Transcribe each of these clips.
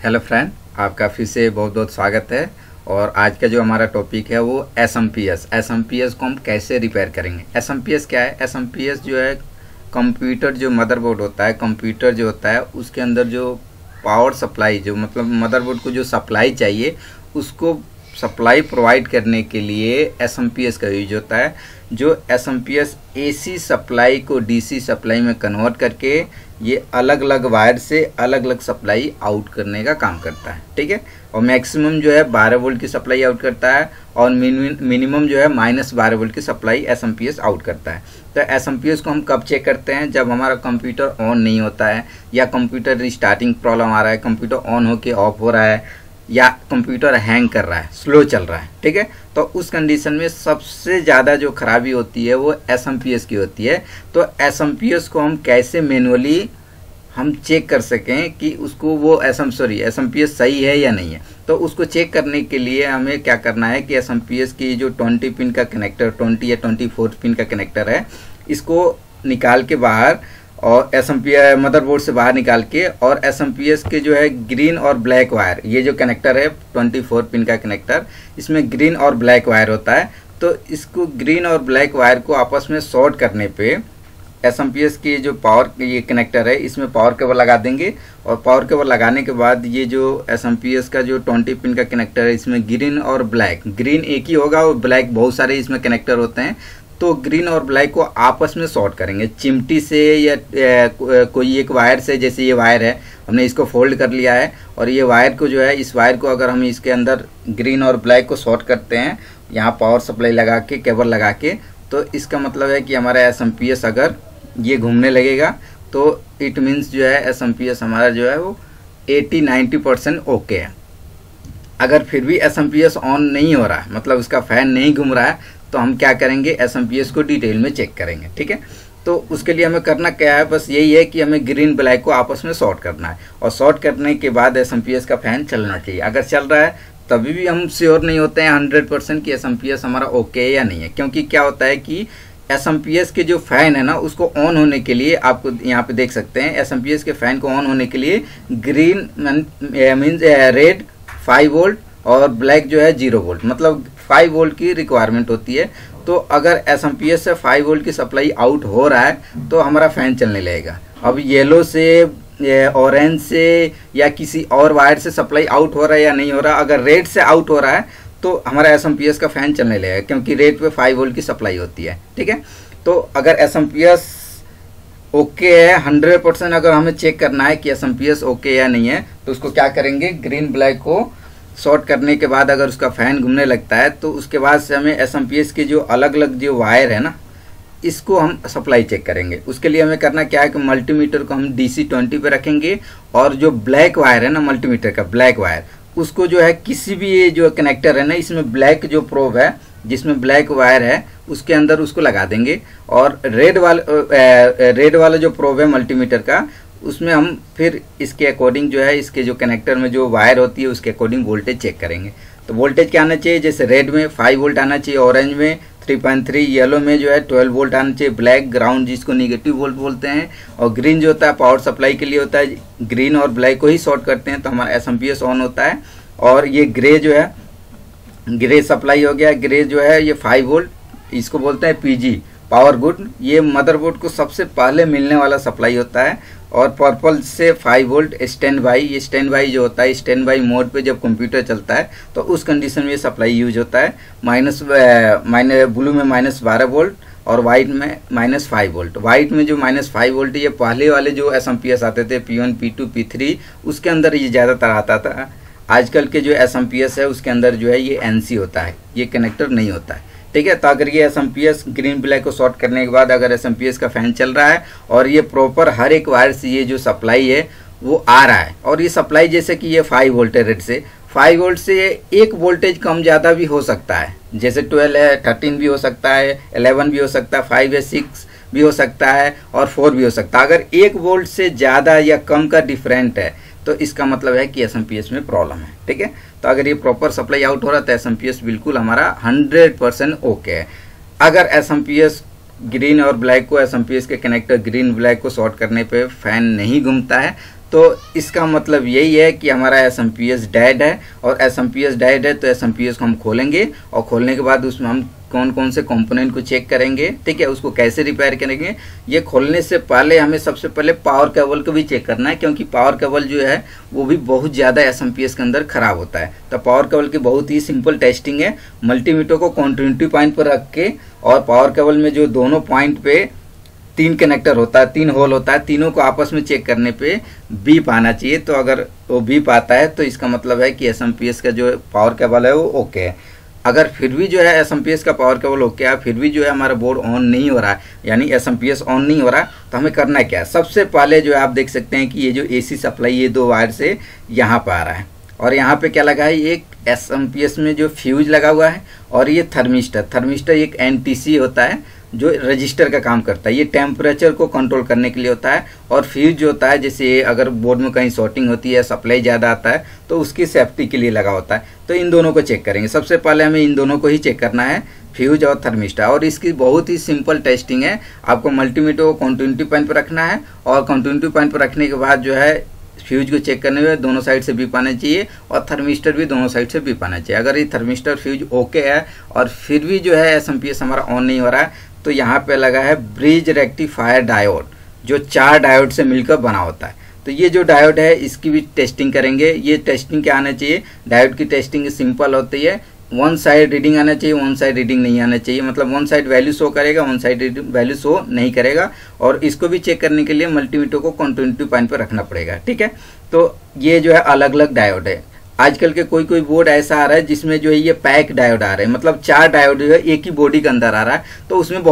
Hello friend, आपका फिर से बहुत बहुत स्वागत है। और आज का जो हमारा टॉपिक है वो एसएमपीएस को हम कैसे रिपेयर करेंगे। एसएमपीएस क्या है? एसएमपीएस जो है कंप्यूटर, जो मदरबोर्ड होता है, कंप्यूटर जो होता है उसके अंदर जो पावर सप्लाई, जो मतलब मदरबोर्ड को जो सप्लाई चाहिए उसको सप्लाई प्रोवाइड करने के लिए एसएमपीएस का यूज होता है। जो एसएमपीएस एसी सप्लाई को डीसी सप्लाई में कन्वर्ट करके ये अलग अलग वायर से अलग अलग सप्लाई आउट करने का काम करता है। ठीक है। और मैक्सिमम जो है 12 वोल्ट की सप्लाई आउट करता है और मिनिमम जो है -12 वोल्ट की सप्लाई एसएमपीएस आउट करता है। तो एसएमपीएस को हम कब चेक करते हैं? जब हमारा कंप्यूटर ऑन नहीं होता है या कंप्यूटर रिस्टार्टिंग प्रॉब्लम आ रहा है, कंप्यूटर ऑन होके ऑफ हो रहा है या कंप्यूटर हैंग कर रहा है, स्लो चल रहा है। ठीक है। तो उस कंडीशन में सबसे ज़्यादा जो खराबी होती है वो एसएमपीएस की होती है। तो एसएमपीएस को हम कैसे मैनुअली हम चेक कर सकें कि उसको वो एसएमपीएस सही है या नहीं है। तो उसको चेक करने के लिए हमें क्या करना है कि एसएमपीएस की जो 20 पिन का कनेक्टर, 20 या 24 पिन का कनेक्टर है, इसको निकाल के बाहर और एसएमपीएस मदरबोर्ड से बाहर निकाल के, और एसएमपीएस के जो है ग्रीन और ब्लैक वायर, ये जो कनेक्टर है 24 पिन का कनेक्टर, इसमें ग्रीन और ब्लैक वायर होता है। तो इसको ग्रीन और ब्लैक वायर को आपस में शॉर्ट करने पे एसएमपीएस की जो पावर, ये कनेक्टर है, इसमें पावर केबल लगा देंगे। और पावर केबल लगाने के बाद ये जो एसएमपीएस का जो 20 पिन का कनेक्टर है, इसमें ग्रीन और ब्लैक, ग्रीन एक ही होगा और ब्लैक बहुत सारे इसमें कनेक्टर होते हैं। तो ग्रीन और ब्लैक को आपस में शॉर्ट करेंगे चिमटी से या कोई एक वायर से। जैसे ये वायर है, हमने इसको फोल्ड कर लिया है और ये वायर को जो है, इस वायर को अगर हम इसके अंदर ग्रीन और ब्लैक को शॉर्ट करते हैं, यहाँ पावर सप्लाई लगा के, केबल लगा के, तो इसका मतलब है कि हमारा एसएमपीएस अगर ये घूमने लगेगा तो इट मीन्स जो है एसएमपीएस हमारा जो है वो 80-90% ओके है। अगर फिर भी एसएमपीएस ऑन नहीं हो रहा है, मतलब उसका फैन नहीं घूम रहा है, तो हम क्या करेंगे, एसएमपीएस को डिटेल में चेक करेंगे। ठीक है। तो उसके लिए हमें करना क्या है, बस यही है कि हमें ग्रीन ब्लैक को आपस में शॉर्ट करना है और शॉर्ट करने के बाद एसएमपीएस का फैन चलना चाहिए। अगर चल रहा है तभी भी हम श्योर नहीं होते हैं 100% कि एसएमपीएस हमारा ओके है या नहीं है। क्योंकि क्या होता है कि एसएमपीएस के जो फैन है ना, उसको ऑन होने के लिए, आपको यहाँ पे देख सकते हैं, एसएमपीएस के फैन को ऑन होने के लिए ग्रीन मीन्स रेड 5 वोल्ट और ब्लैक जो है 0 वोल्ट, मतलब 5 वोल्ट की रिक्वायरमेंट होती है। तो अगर एसएमपीएस से 5 वोल्ट की सप्लाई आउट हो रहा है तो हमारा फैन चलने लगेगा। अब येलो से, ऑरेंज से या किसी और वायर से सप्लाई आउट हो रहा है या नहीं हो रहा, अगर रेड से आउट हो रहा है तो हमारा एसएमपीएस का फैन चलने लगेगा, क्योंकि रेड पे 5 वोल्ट की सप्लाई होती है। ठीक है। तो अगर एसएमपीएस ओके है, 100% अगर हमें चेक करना है कि एसएमपीएस ओके या नहीं है, तो उसको क्या करेंगे, ग्रीन ब्लैक को शॉर्ट करने के बाद अगर उसका फैन घूमने लगता है तो उसके बाद से हमें एसएमपीएस के जो अलग अलग जो वायर है ना, इसको हम सप्लाई चेक करेंगे। उसके लिए हमें करना क्या है कि मल्टीमीटर को हम DC 20 पे रखेंगे और जो ब्लैक वायर है ना, मल्टीमीटर का ब्लैक वायर, उसको जो है किसी भी ये जो कनेक्टर है ना, इसमें ब्लैक जो प्रोब है, जिसमें ब्लैक वायर है, उसके अंदर उसको लगा देंगे। और रेड वाला जो प्रोब है मल्टीमीटर का, उसमें हम फिर इसके अकॉर्डिंग जो है, इसके जो कनेक्टर में जो वायर होती है उसके अकॉर्डिंग वोल्टेज चेक करेंगे। तो वोल्टेज क्या आना चाहिए, जैसे रेड में 5 वोल्ट आना चाहिए, ऑरेंज में 3.3, येलो में जो है 12 वोल्ट आना चाहिए, ब्लैक ग्राउंड जिसको नेगेटिव वोल्ट बोलते हैं, और ग्रीन जो होता है पावर सप्लाई के लिए होता है। ग्रीन और ब्लैक को ही शॉर्ट करते हैं तो हमारा एसएमपीएस ऑन होता है। और ये ग्रे जो है, ग्रे सप्लाई हो गया, ग्रे जो है ये 5 वोल्ट, इसको बोलते हैं पीजी, पावर गुड। ये मदरबोर्ड को सबसे पहले मिलने वाला सप्लाई होता है। और पर्पल से 5 वोल्ट स्टैंड बाई, ये स्टैंड बाई जो होता है, स्टैंड बाई मोड पे जब कंप्यूटर चलता है तो उस कंडीशन में ये सप्लाई यूज होता है। ब्लू में -12 वोल्ट और वाइट में -5 वोल्ट। वाइट में जो -5 वोल्ट, ये पहले वाले जो एसएमपीएस आते थे P1, P2, P3, उसके अंदर ये ज़्यादातर आता था। आजकल के जो एसएमपीएस है उसके अंदर जो है ये NC होता है, ये कनेक्टर नहीं होता है। ठीक है। तो अगर ये एसएमपीएस ग्रीन ब्लैक को शॉर्ट करने के बाद अगर एसएमपीएस का फैन चल रहा है और ये प्रॉपर हर एक वायर से ये जो सप्लाई है वो आ रहा है, और ये सप्लाई जैसे कि ये 5 वोल्ट है, रेड से 5 वोल्ट से एक वोल्टेज कम ज़्यादा भी हो सकता है, जैसे 12 है, 13 भी हो सकता है, 11 भी हो सकता है, 5 है, 6 भी हो सकता है और 4 भी हो सकता है। अगर 1 वोल्ट से ज़्यादा या कम का डिफरेंट है तो इसका मतलब है कि एसएमपीएस में प्रॉब्लम है। ठीक है। तो अगर ये प्रॉपर सप्लाई आउट हो रहा है तो एसएमपीएस बिल्कुल हमारा 100% ओके है। अगर एसएमपीएस ग्रीन और ब्लैक को, एसएमपीएस के कनेक्टर ग्रीन ब्लैक को शॉर्ट करने पे फैन नहीं घूमता है तो इसका मतलब यही है कि हमारा SMPS डेड है, और SMPS डेड है तो SMPS को हम खोलेंगे, और खोलने के बाद उसमें हम कौन कौन से कंपोनेंट को चेक करेंगे, ठीक है, उसको कैसे रिपेयर करेंगे। ये खोलने से पहले हमें सबसे पहले पावर केबल को भी चेक करना है, क्योंकि पावर केबल जो है वो भी बहुत ज़्यादा SMPS के अंदर ख़राब होता है। तो पावर केबल की बहुत ही सिंपल टेस्टिंग है। मल्टीमीटर को कंटिन्यूटी पॉइंट पर रख के, और पावर केबल में जो दोनों पॉइंट पे 3 कनेक्टर होता है, 3 होल होता है, तीनों को आपस में चेक करने पे बीप आना चाहिए। तो अगर वो बीप आता है तो इसका मतलब है कि SMPS का जो पावर केबल है वो ओके है। अगर फिर भी जो है SMPS का पावर केबल ओके है, फिर भी जो है हमारा बोर्ड ऑन नहीं हो रहा है, यानी SMPS ऑन नहीं हो रहा, तो हमें करना क्या है। सबसे पहले जो है आप देख सकते हैं कि ये जो AC सप्लाई ये 2 वायर से यहाँ पर आ रहा है, और यहाँ पे क्या लगा है, एक SMPS में जो फ्यूज लगा हुआ है, और ये थर्मिस्टर एक NTC होता है जो रजिस्टर का काम करता है। ये टेम्परेचर को कंट्रोल करने के लिए होता है, और फ्यूज जो होता है जैसे अगर बोर्ड में कहीं शॉर्टिंग होती है, सप्लाई ज़्यादा आता है तो उसकी सेफ्टी के लिए लगा होता है। तो इन दोनों को चेक करेंगे। सबसे पहले हमें इन दोनों को ही चेक करना है, फ्यूज और थर्मिस्टर, और इसकी बहुत ही सिंपल टेस्टिंग है। आपको मल्टीमीटर को कंटिन्यूटी पॉइंट पर रखना है, और कंटिन्यूटी पॉइंट पर रखने के बाद जो है फ्यूज को चेक करने में दोनों साइड से बीप आना चाहिए, और थर्मिस्टर भी दोनों साइड से बीप आना चाहिए। अगर ये थर्मिस्टर फ्यूज ओके है और फिर भी जो है SMPS हमारा ऑन नहीं हो रहा है, तो यहाँ पे लगा है ब्रिज रेक्टिफायर डायोड, जो 4 डायोड से मिलकर बना होता है। तो ये जो डायोड है इसकी भी टेस्टिंग करेंगे। ये टेस्टिंग क्या आना चाहिए, डायोड की टेस्टिंग सिंपल होती है, 1 साइड रीडिंग आना चाहिए, 1 साइड रीडिंग नहीं आना चाहिए। मतलब 1 साइड वैल्यू शो करेगा, 1 साइड वैल्यू शो नहीं करेगा। और इसको भी चेक करने के लिए मल्टीमीटर को कंटिन्यूटी पॉइंट पर रखना पड़ेगा, ठीक है। तो ये जो है अलग अलग डायोड है। आजकल के कोई बोर्ड ऐसा आ रहा है जिसमें जो है ये पैक डायोड आ रहे हैं, मतलब 4 डायोड जो है एक ही बॉडी के अंदर आ रहा है। तो उसमें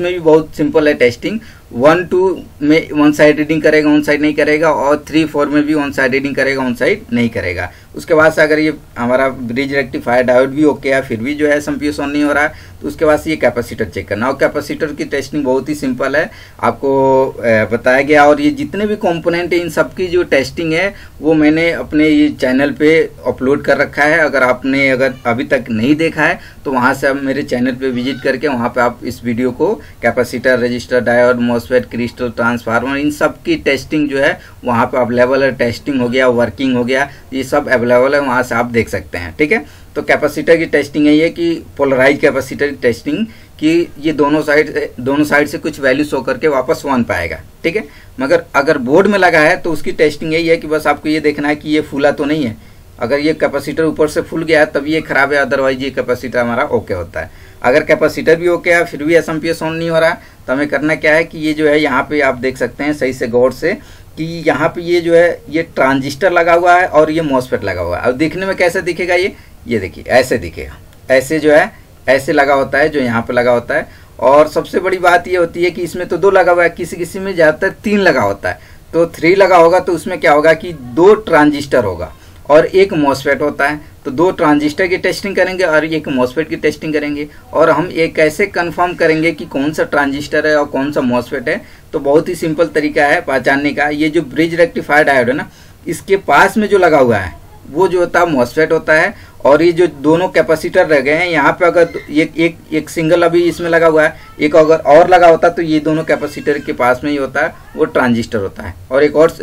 भी बहुत सिंपल है टेस्टिंग। 1, 2 में 1 साइड रीडिंग करेगा, 1 साइड नहीं करेगा, और 3, 4 में भी 1 साइड रीडिंग करेगा, 1 साइड नहीं करेगा। उसके बाद से अगर ये हमारा ब्रिज रेक्टिफायर डायोड भी ओके है, फिर भी जो है SMPS ऑन नहीं हो रहा है, तो उसके बाद से ये कैपेसिटर चेक करना। और कैपेसिटर की टेस्टिंग बहुत ही सिंपल है, आपको बताया गया। और ये जितने भी कंपोनेंट है इन सब की जो टेस्टिंग है वो मैंने अपने ये चैनल पे अपलोड कर रखा है। अगर आपने अभी तक नहीं देखा है तो वहाँ से आप मेरे चैनल पे विजिट करके वहाँ पे आप इस वीडियो को capacitor, resistor, diode, MOSFET, crystal, transformer, इन सब की टेस्टिंग जो है वहाँ पे अवेलेबल है। टेस्टिंग हो गया, वर्किंग हो गया, ये सब अवेलेबल है, वहाँ से आप देख सकते हैं, ठीक है। तो कैपेसिटर की टेस्टिंग है ये कि पोलराइज कैपेसिटर की टेस्टिंग कि ये दोनों साइड से कुछ वैल्यू शो करके वापस 1 पाएगा, ठीक है। मगर अगर बोर्ड में लगा है तो उसकी टेस्टिंग यही है कि बस आपको ये देखना है कि ये फूला तो नहीं है। अगर ये कैपेसिटर ऊपर से फूल गया है तब ये खराब है, अदरवाइज ये कैपेसिटर हमारा ओके होता है। अगर कैपेसिटर भी ओके है फिर भी SMPS ऑन नहीं हो रहा, तो हमें करना क्या है कि ये जो है यहाँ पे आप देख सकते हैं सही से गौर से कि यहाँ पे ये जो है ये ट्रांजिस्टर लगा हुआ है और ये मॉसफेट लगा हुआ है। अब देखने में कैसे दिखेगा, ये देखिए ऐसे दिखेगा, ऐसे जो है ऐसे लगा होता है जो यहाँ पे लगा होता है। और सबसे बड़ी बात ये होती है कि इसमें तो 2 लगा हुआ है, किसी किसी में ज़्यादातर 3 लगा होता है। तो 3 लगा होगा तो उसमें क्या होगा कि 2 ट्रांजिस्टर होगा और 1 मॉसफेट होता है। तो 2 ट्रांजिस्टर की टेस्टिंग करेंगे और 1 मॉसफेट की टेस्टिंग करेंगे। और हम ये कैसे कंफर्म करेंगे कि कौन सा ट्रांजिस्टर है और कौन सा मॉसफेट है, तो बहुत ही सिंपल तरीका है पहचानने का। ये जो ब्रिज रेक्टिफायर डायोड है ना, इसके पास में जो लगा हुआ है वो जो होता है मॉसफेट होता है। और ये जो दोनों कैपेसिटर रह गए हैं यहाँ पे, अगर एक सिंगल अभी इसमें लगा हुआ है, एक अगर और लगा होता तो ये दोनों कैपेसिटर के पास में ही होता है, वो ट्रांजिस्टर होता है। और एक और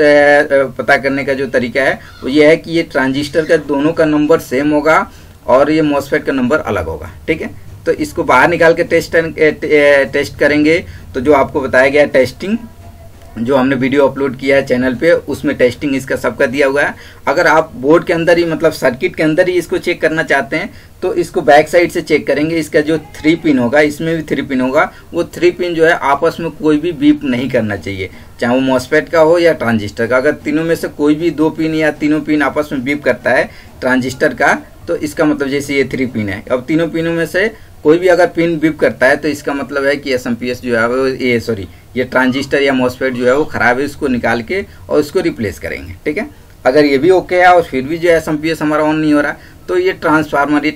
पता करने का जो तरीका है वो ये है कि ये ट्रांजिस्टर का दोनों का नंबर सेम होगा और ये मॉसफेट का नंबर अलग होगा, ठीक है। तो इसको बाहर निकाल के टेस्ट करेंगे। तो जो आपको बताया गया टेस्टिंग, जो हमने वीडियो अपलोड किया है चैनल पे, उसमें टेस्टिंग इसका सबका दिया हुआ है। अगर आप बोर्ड के अंदर ही मतलब सर्किट के अंदर ही इसको चेक करना चाहते हैं तो इसको बैक साइड से चेक करेंगे। इसका जो 3 पिन होगा, इसमें भी 3 पिन होगा, वो 3 पिन जो है आपस में कोई भी बीप नहीं करना चाहिए, चाहे वो मॉसफेट का हो या ट्रांजिस्टर का। अगर तीनों में से कोई भी 2 पिन या तीनों पिन आपस में बीप करता है ट्रांजिस्टर का, तो इसका मतलब जैसे ये 3 पिन है, अब तीनों पिनों में से कोई भी अगर पिन बीप करता है तो इसका मतलब है कि SMPS जो है वो ये ट्रांजिस्टर या मॉसफेट जो है वो ख़राब है, इसको निकाल के और उसको रिप्लेस करेंगे, ठीक है। अगर ये भी ओके है और फिर भी जो है SMPS हमारा ऑन नहीं हो रहा, तो ये ट्रांसफार्मर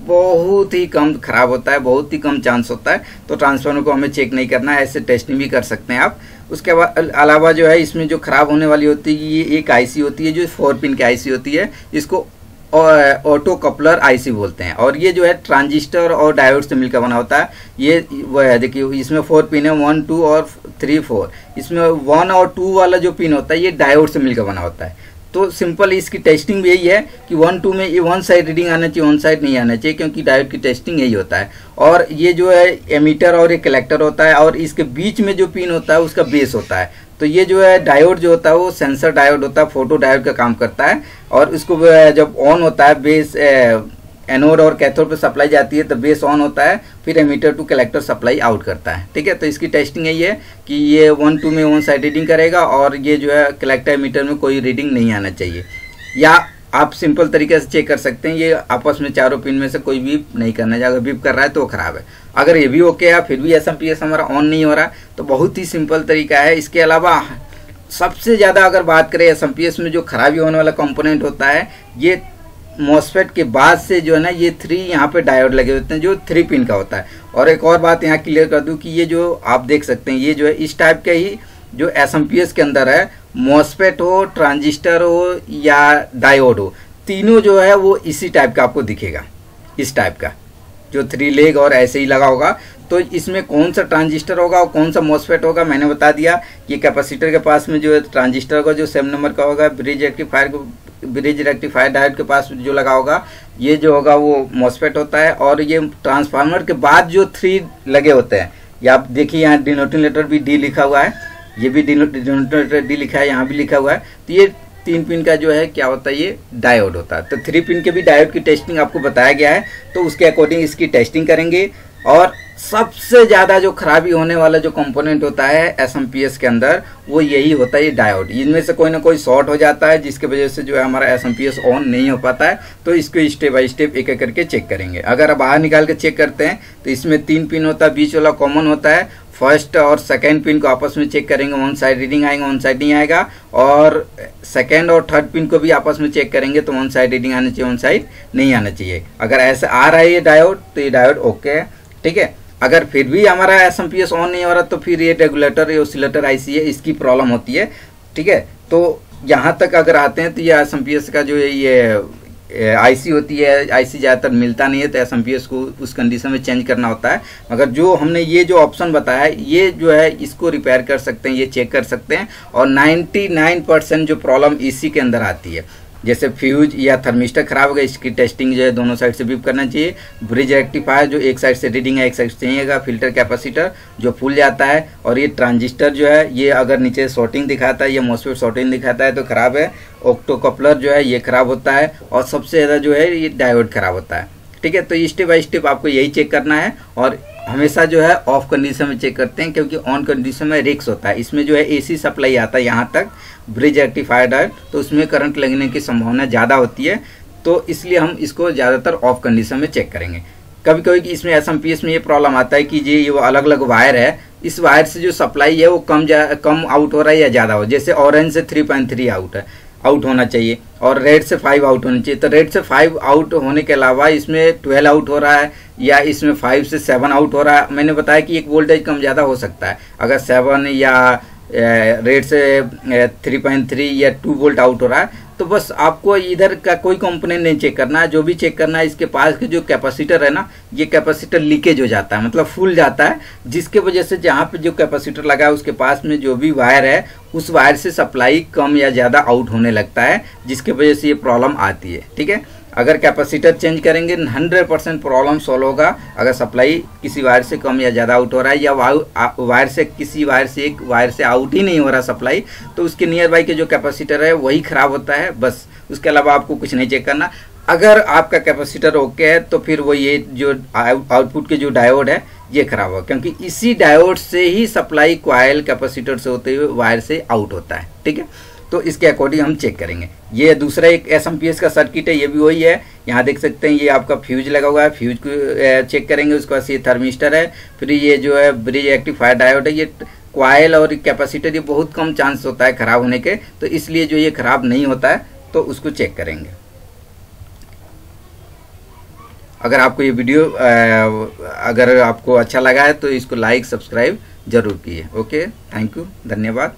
बहुत ही कम ख़राब होता है, बहुत ही कम चांस होता है। तो ट्रांसफार्मर को हमें चेक नहीं करना है, ऐसे टेस्टिंग भी कर सकते हैं आप। उसके अलावा जो है इसमें जो ख़राब होने वाली होती है, ये एक IC होती है जो 4 पिन की IC होती है, इसको ऑटो कपलर आईसी बोलते हैं। और ये जो है ट्रांजिस्टर और डायोड से मिलकर बना होता है। ये वो है, देखिए इसमें 4 पिन है, 1 2 और 3 4। इसमें 1 और 2 वाला जो पिन होता है ये डायोड से मिलकर बना होता है। तो सिंपल इसकी टेस्टिंग भी यही है कि 1 2 में ये वन साइड रीडिंग आना चाहिए, वन साइड नहीं आना चाहिए, क्योंकि डायोड की टेस्टिंग यही होता है। और ये जो है एमीटर और ये कलेक्टर होता है, और इसके बीच में जो पिन होता है उसका बेस होता है। तो ये जो है डायोड जो होता है वो सेंसर डायोड होता है, फोटो डायोड का काम करता है। और इसको जब ऑन होता है, बेस एनोड और कैथोड पे सप्लाई जाती है तो बेस ऑन होता है, फिर emitter to collector supply out करता है। ठीक है, तो इसकी टेस्टिंग यही है कि ये 1 2 में वन साइड रीडिंग करेगा, और ये जो है कलेक्टर एमीटर में कोई रीडिंग नहीं आना चाहिए। या आप सिंपल तरीके से चेक कर सकते हैं, ये आपस में चारों पिन में से कोई बीप नहीं करना चाहिए। अगर बीप कर रहा है तो वो खराब है। अगर ये भी ओके है फिर भी एसएमपीएस हमारा ऑन नहीं हो रहा, तो बहुत ही सिंपल तरीका है। इसके अलावा सबसे ज़्यादा अगर बात करें एसएमपीएस में जो खराबी होने वाला कंपोनेंट होता है, ये मॉसफेट के बाद से जो है ना ये 3 यहाँ पे डायोड लगे होते हैं जो 3 पिन का होता है। और एक और बात यहाँ क्लियर कर दूँ कि ये जो आप देख सकते हैं ये जो है इस टाइप का ही जो एसएमपीएस के अंदर है, मॉसफेट हो, ट्रांजिस्टर हो या डायोड हो, तीनों जो है वो इसी टाइप का आपको दिखेगा। इस टाइप का जो 3 लेग और ऐसे ही लगा होगा। तो इसमें कौन सा ट्रांजिस्टर होगा और कौन सा मॉसफेट होगा मैंने बता दिया। ये कैपेसिटर के पास में जो है ट्रांजिस्टर होगा जो 7 नंबर का होगा, ब्रिज रेक्टिफायर डायोड के पास जो लगा होगा ये जो होगा वो मॉसफेट होता है। और ये ट्रांसफार्मर के बाद जो 3 लगे होते हैं, या आप देखिए यहाँ डिनोटिनेटर भी डी लिखा हुआ है, ये भी डिनोटिनेटर डी लिखा है, यहाँ भी लिखा हुआ है। तो ये 3 पिन का जो है क्या होता है, ये डायोड होता है। तो 3 पिन के भी डायोड की टेस्टिंग आपको बताया गया है, तो उसके अकॉर्डिंग इसकी टेस्टिंग करेंगे। और सबसे ज़्यादा जो खराबी होने वाला जो कंपोनेंट होता है एसएमपीएस के अंदर वो यही होता है, ये डायोड। इनमें से कोई ना कोई शॉर्ट हो जाता है जिसकी वजह से जो है हमारा एसएमपीएस ऑन नहीं हो पाता है। तो इसको स्टेप बाय स्टेप एक एक करके चेक करेंगे। अगर आप बाहर निकाल के चेक करते हैं तो इसमें 3 पिन होता है, बीच वाला कॉमन होता है। फर्स्ट और सेकेंड पिन को आपस में चेक करेंगे, वन साइड रीडिंग आएगा, वन साइड नहीं आएगा। और सेकेंड और थर्ड पिन को भी आपस में चेक करेंगे तो वन साइड रीडिंग आना चाहिए, वन साइड नहीं आना चाहिए। अगर ऐसे आ रहा है ये डायोड तो ये डायोड ओके है। ठीक है, अगर फिर भी हमारा एसएमपीएस ऑन नहीं हो रहा तो फिर ये रेगुलेटर या ऑसिलेटर आईसी है, इसकी प्रॉब्लम होती है। ठीक है, तो यहाँ तक अगर आते हैं तो ये एसएमपीएस का जो है ये आईसी होती है, आईसी ज़्यादातर मिलता नहीं है, तो एसएमपीएस को उस कंडीशन में चेंज करना होता है। मगर जो हमने ये जो ऑप्शन बताया है ये जो है इसको रिपेयर कर सकते हैं, ये चेक कर सकते हैं। और 99% जो प्रॉब्लम इसी के अंदर आती है, जैसे फ्यूज या थर्मिस्टर खराब हो गया, इसकी टेस्टिंग जो है दोनों साइड से बीप करना चाहिए। ब्रिज रेक्टिफायर जो एक साइड से रीडिंग है एक साइड से चाहिएगा। फिल्टर कैपेसिटर जो फूल जाता है। और ये ट्रांजिस्टर जो है ये अगर नीचे शॉर्टिंग दिखाता है या मॉसफेट शॉर्टिंग दिखाता है तो खराब है। ऑक्टो कपलर जो है ये खराब होता है। और सबसे ज़्यादा जो है ये डायोड खराब होता है। ठीक है, तो स्टेप बाय स्टेप आपको यही चेक करना है। और हमेशा जो है ऑफ कंडीशन में चेक करते हैं, क्योंकि ऑन कंडीशन में रिस्क होता है। इसमें जो है एसी सप्लाई आता है यहाँ तक ब्रिज रेक्टिफायर डायोड, तो उसमें करंट लगने की संभावना ज़्यादा होती है। तो इसलिए हम इसको ज़्यादातर ऑफ कंडीशन में चेक करेंगे। कभी कभी इसमें एसएमपीएस में ये प्रॉब्लम आता है कि ये वो अलग अलग वायर है, इस वायर से जो सप्लाई है वो कम आउट हो रहा है या ज़्यादा हो। जैसे ऑरेंज से 3.3 आउट होना चाहिए और रेड से 5 आउट होना चाहिए। तो रेड से 5 आउट होने के अलावा इसमें 12 आउट हो रहा है या इसमें 5 से 7 आउट हो रहा है। मैंने बताया कि एक वोल्टेज कम ज़्यादा हो सकता है। अगर 7 या रेड से 3.3 या 2 वोल्ट आउट हो रहा है तो बस आपको इधर का कोई कंपोनेंट नहीं चेक करना है। जो भी चेक करना है इसके पास के जो कैपेसिटर है ना, ये कैपेसिटर लीकेज हो जाता है, मतलब फूल जाता है, जिसके वजह से जहाँ पे जो कैपेसिटर लगा है उसके पास में जो भी वायर है उस वायर से सप्लाई कम या ज़्यादा आउट होने लगता है, जिसके वजह से ये प्रॉब्लम आती है। ठीक है, अगर कैपेसिटर चेंज करेंगे 100% प्रॉब्लम सॉल्व होगा। अगर सप्लाई किसी वायर से कम या ज़्यादा आउट हो रहा है या वायर से किसी वायर से एक वायर से आउट ही नहीं हो रहा सप्लाई, तो उसके नियर बाई के जो कैपेसिटर है वही ख़राब होता है बस। उसके अलावा आपको कुछ नहीं चेक करना। अगर आपका कैपेसिटर ओके है तो फिर वो ये जो आउटपुट के जो डायोड है ये खराब होगा, क्योंकि इसी डायोड से ही सप्लाई कॉइल कैपेसिटर से होते हुए वायर से आउट होता है। ठीक है, तो इसके अकॉर्डिंग हम चेक करेंगे। ये दूसरा एक एसएमपीएस का सर्किट है, ये भी वही है। यहाँ देख सकते हैं ये आपका फ्यूज लगा हुआ है, फ्यूज को चेक करेंगे। उसके बाद ये थर्मिस्टर है, फिर ये जो है ब्रिज रेक्टिफायर डायोड है। ये कॉइल और कैपेसिटर ये बहुत कम चांस होता है खराब होने के, तो इसलिए जो ये खराब नहीं होता है तो उसको चेक करेंगे। अगर आपको ये वीडियो अगर आपको अच्छा लगा है तो इसको लाइक सब्सक्राइब जरूर कीजिए। ओके, थैंक यू, धन्यवाद।